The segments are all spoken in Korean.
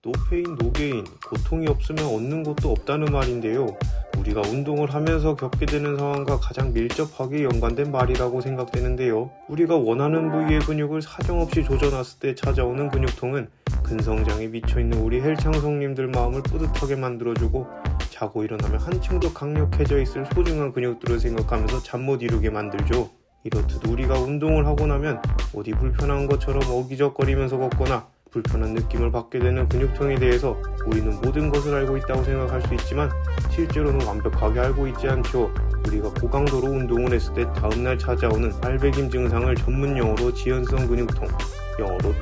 노페인 노게인, 고통이 없으면 얻는 것도 없다는 말인데요. 우리가 운동을 하면서 겪게 되는 상황과 가장 밀접하게 연관된 말이라고 생각되는데요. 우리가 원하는 부위의 근육을 사정없이 조져놨을 때 찾아오는 근육통은 근성장에 미쳐있는 우리 헬창성님들 마음을 뿌듯하게 만들어주고 자고 일어나면 한층 더 강력해져 있을 소중한 근육들을 생각하면서 잠 못 이루게 만들죠. 이렇듯 우리가 운동을 하고 나면 어디 불편한 것처럼 어기적거리면서 걷거나 불편한 느낌을 받게 되는 근육통에 대해서 우리는 모든 것을 알고 있다고 생각할 수 있지만 실제로는 완벽하게 알고 있지 않죠. 우리가 고강도로 운동을 했을 때 다음날 찾아오는 알베김 증상을 전문용어로 지연성 근육통, 영어로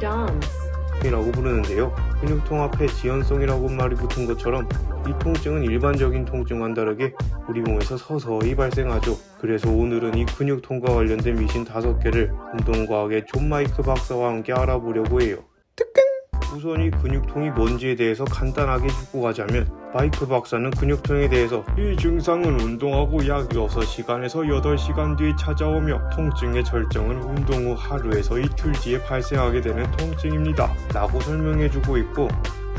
이라고 부르는데요. 근육통 앞에 지연성이라고 말이 붙은 것처럼 이 통증은 일반적인 통증과는 다르게 우리 몸에서 서서히 발생하죠. 그래서 오늘은 이 근육통과 관련된 미신 5개를 운동과학의 존 마이크 박사와 함께 알아보려고 해요. 우선 이 근육통이 뭔지에 대해서 간단하게 짚고 가자면 마이크 박사는 근육통에 대해서 이 증상은 운동하고 약 6시간에서 8시간 뒤에 찾아오며 통증의 절정은 운동 후 하루에서 이틀 뒤에 발생하게 되는 통증입니다 라고 설명해주고 있고,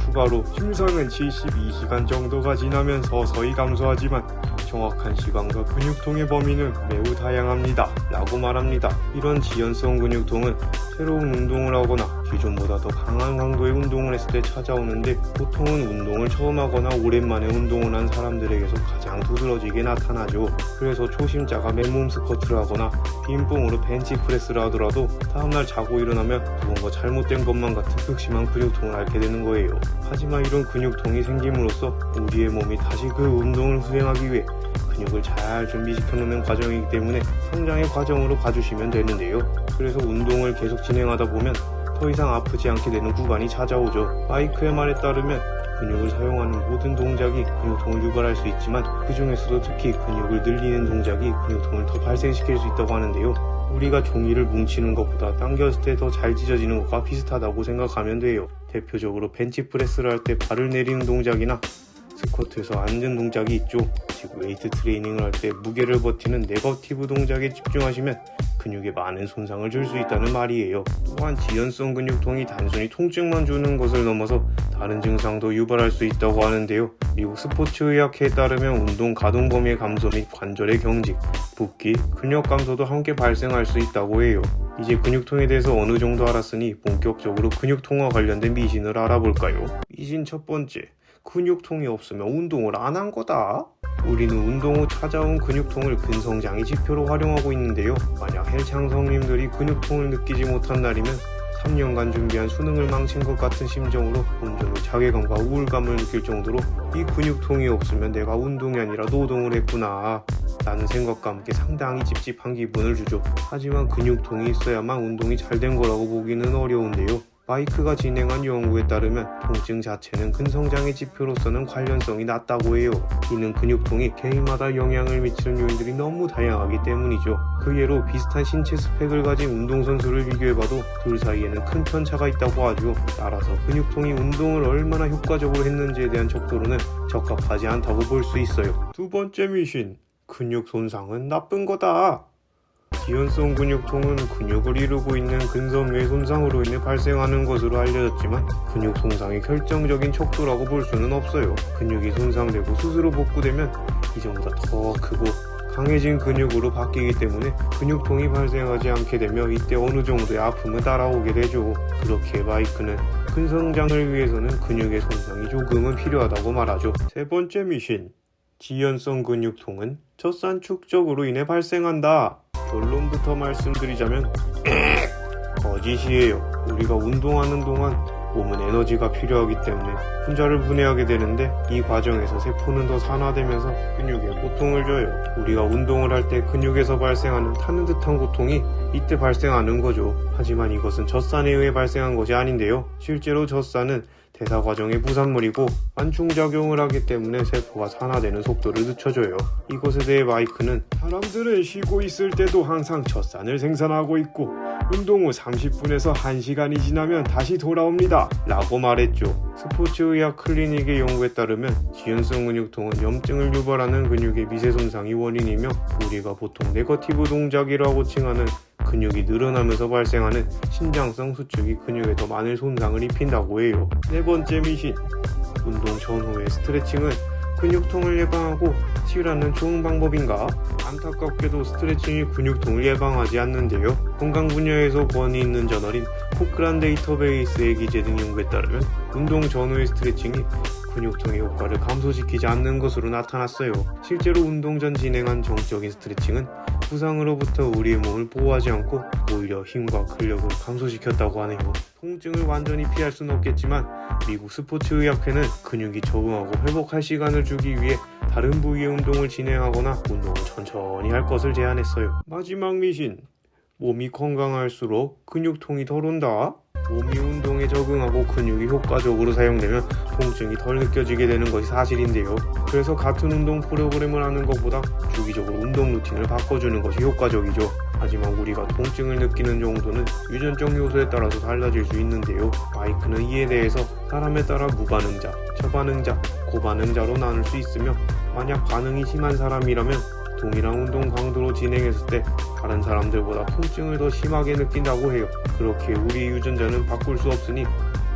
추가로 증상은 72시간 정도가 지나면 서서히 감소하지만 정확한 시간과 근육통의 범위는 매우 다양합니다 라고 말합니다. 이런 지연성 근육통은 새로운 운동을 하거나 기존보다 더 강한 강도의 운동을 했을 때 찾아오는데, 보통은 운동을 처음 하거나 오랜만에 운동을 한 사람들에게서 가장 두드러지게 나타나죠. 그래서 초심자가 맨몸 스쿼트를 하거나 빈봉으로 벤치프레스를 하더라도 다음날 자고 일어나면 뭔가 잘못된 것만 같은 극심한 근육통을 앓게 되는 거예요. 하지만 이런 근육통이 생김으로써 우리의 몸이 다시 그 운동을 수행하기 위해 근육을 잘 준비시켜놓는 과정이기 때문에 성장의 과정으로 봐주시면 되는데요. 그래서 운동을 계속 진행하다 보면 더 이상 아프지 않게 되는 구간이 찾아오죠. 마이크의 말에 따르면 근육을 사용하는 모든 동작이 근육통을 유발할 수 있지만 그 중에서도 특히 근육을 늘리는 동작이 근육통을 더 발생시킬 수 있다고 하는데요. 우리가 종이를 뭉치는 것보다 당겼을 때 더 잘 찢어지는 것과 비슷하다고 생각하면 돼요. 대표적으로 벤치프레스를 할 때 발을 내리는 동작이나 스쿼트에서 앉은 동작이 있죠. 그리고 웨이트 트레이닝을 할 때 무게를 버티는 네거티브 동작에 집중하시면 근육에 많은 손상을 줄 수 있다는 말이에요. 또한 지연성 근육통이 단순히 통증만 주는 것을 넘어서 다른 증상도 유발할 수 있다고 하는데요. 미국 스포츠의학회에 따르면 운동 가동 범위의 감소 및 관절의 경직, 붓기, 근력 감소도 함께 발생할 수 있다고 해요. 이제 근육통에 대해서 어느 정도 알았으니 본격적으로 근육통과 관련된 미신을 알아볼까요? 미신 첫 번째, 근육통이 없으면 운동을 안 한 거다. 우리는 운동 후 찾아온 근육통을 근성장의 지표로 활용하고 있는데요. 만약 헬창성님들이 근육통을 느끼지 못한 날이면 3년간 준비한 수능을 망친 것 같은 심정으로 온종일 자괴감과 우울감을 느낄 정도로 이 근육통이 없으면 내가 운동이 아니라 노동을 했구나 라는 생각과 함께 상당히 찝찝한 기분을 주죠. 하지만 근육통이 있어야만 운동이 잘 된 거라고 보기는 어려운데요. 마이크가 진행한 연구에 따르면 통증 자체는 근성장의 지표로서는 관련성이 낮다고 해요. 이는 근육통이 개인마다 영향을 미치는 요인들이 너무 다양하기 때문이죠. 그 예로 비슷한 신체 스펙을 가진 운동선수를 비교해봐도 둘 사이에는 큰 편차가 있다고 하죠. 따라서 근육통이 운동을 얼마나 효과적으로 했는지에 대한 척도로는 적합하지 않다고 볼 수 있어요. 두 번째 미신, 근육 손상은 나쁜 거다. 지연성 근육통은 근육을 이루고 있는 근섬유의 손상으로 인해 발생하는 것으로 알려졌지만 근육 손상이 결정적인 척도라고 볼 수는 없어요. 근육이 손상되고 스스로 복구되면 이전보다 더 크고 강해진 근육으로 바뀌기 때문에 근육통이 발생하지 않게 되며 이때 어느 정도의 아픔은 따라오게 되죠. 그렇게 마이크는 근성장을 위해서는 근육의 손상이 조금은 필요하다고 말하죠. 세 번째 미신, 지연성 근육통은 젖산 축적으로 인해 발생한다. 결론부터 말씀드리자면 거짓이에요. 우리가 운동하는 동안 몸은 에너지가 필요하기 때문에 분자를 분해하게 되는데 이 과정에서 세포는 더 산화되면서 근육에 고통을 줘요. 우리가 운동을 할 때 근육에서 발생하는 타는 듯한 고통이 이때 발생하는 거죠. 하지만 이것은 젖산에 의해 발생한 것이 아닌데요. 실제로 젖산은 대사 과정의 부산물이고 완충작용을 하기 때문에 세포가 산화되는 속도를 늦춰줘요. 이것에 대해 마이크는 사람들은 쉬고 있을 때도 항상 젖산을 생산하고 있고 운동 후 30분에서 1시간이 지나면 다시 돌아옵니다 라고 말했죠. 스포츠의학 클리닉의 연구에 따르면 지연성 근육통은 염증을 유발하는 근육의 미세 손상이 원인이며 우리가 보통 네거티브 동작이라고 칭하는 근육이 늘어나면서 발생하는 신장성 수축이 근육에 더 많은 손상을 입힌다고 해요. 네 번째 미신, 운동 전후의 스트레칭은 근육통을 예방하고 치유하는 좋은 방법인가? 안타깝게도 스트레칭이 근육통을 예방하지 않는데요. 건강 분야에서 권위 있는 저널인 코크란 데이터베이스의 기재 등 연구에 따르면 운동 전후의 스트레칭이 근육통의 효과를 감소시키지 않는 것으로 나타났어요. 실제로 운동 전 진행한 정적인 스트레칭은 부상으로부터 우리의 몸을 보호하지 않고 오히려 힘과 근력을 감소시켰다고 하네요. 통증을 완전히 피할 수는 없겠지만 미국 스포츠의학회는 근육이 적응하고 회복할 시간을 주기 위해 다른 부위의 운동을 진행하거나 운동을 천천히 할 것을 제안했어요. 마지막 미신, 몸이 건강할수록 근육통이 덜 온다. 몸이 운동에 적응하고 근육이 효과적으로 사용되면 통증이 덜 느껴지게 되는 것이 사실인데요. 그래서 같은 운동 프로그램을 하는 것보다 주기적으로 운동 루틴을 바꿔주는 것이 효과적이죠. 하지만 우리가 통증을 느끼는 정도는 유전적 요소에 따라서 달라질 수 있는데요. 마이크는 이에 대해서 사람에 따라 무반응자, 저반응자, 고반응자로 나눌 수 있으며 만약 반응이 심한 사람이라면 동일한 운동 강도로 진행했을 때 다른 사람들보다 통증을 더 심하게 느낀다고 해요. 그렇게 우리 유전자는 바꿀 수 없으니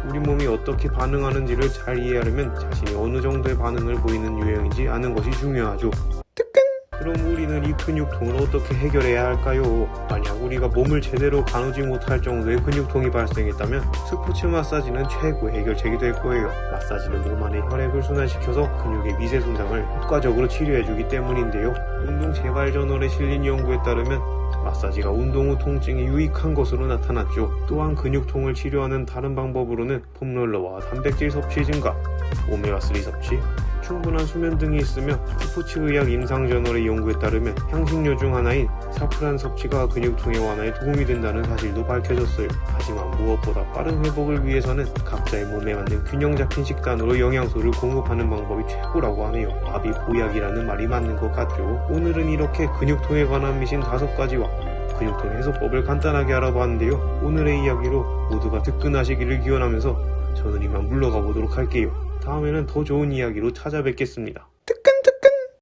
우리 몸이 어떻게 반응하는지를 잘 이해하려면 자신이 어느 정도의 반응을 보이는 유형인지 아는 것이 중요하죠. 그럼 우리는 이 근육통을 어떻게 해결해야 할까요? 만약 우리가 몸을 제대로 가누지 못할 정도의 근육통이 발생했다면 스포츠 마사지는 최고의 해결책이 될 거예요. 마사지는 몸 안의 혈액을 순환시켜서 근육의 미세 손상을 효과적으로 치료해주기 때문인데요. 운동 재발 저널에 실린 연구에 따르면 마사지가 운동 후 통증이 유익한 것으로 나타났죠. 또한 근육통을 치료하는 다른 방법으로는 폼롤러와 단백질 섭취 증가, 오메가3 섭취, 충분한 수면 등이 있으며 스포츠의학 임상저널의 연구에 따르면 향신료 중 하나인 사프란 섭취가 근육통의 완화에 도움이 된다는 사실도 밝혀졌어요. 하지만 무엇보다 빠른 회복을 위해서는 각자의 몸에 맞는 균형 잡힌 식단으로 영양소를 공급하는 방법이 최고라고 하네요. 밥이 보약이라는 말이 맞는 것 같죠. 오늘은 이렇게 근육통에 관한 미신 5가지와 근육통 해소법을 간단하게 알아봤는데요. 오늘의 이야기로 모두가 득근하시기를 기원하면서 저는 이만 물러가 보도록 할게요. 다음에는 더 좋은 이야기로 찾아뵙겠습니다.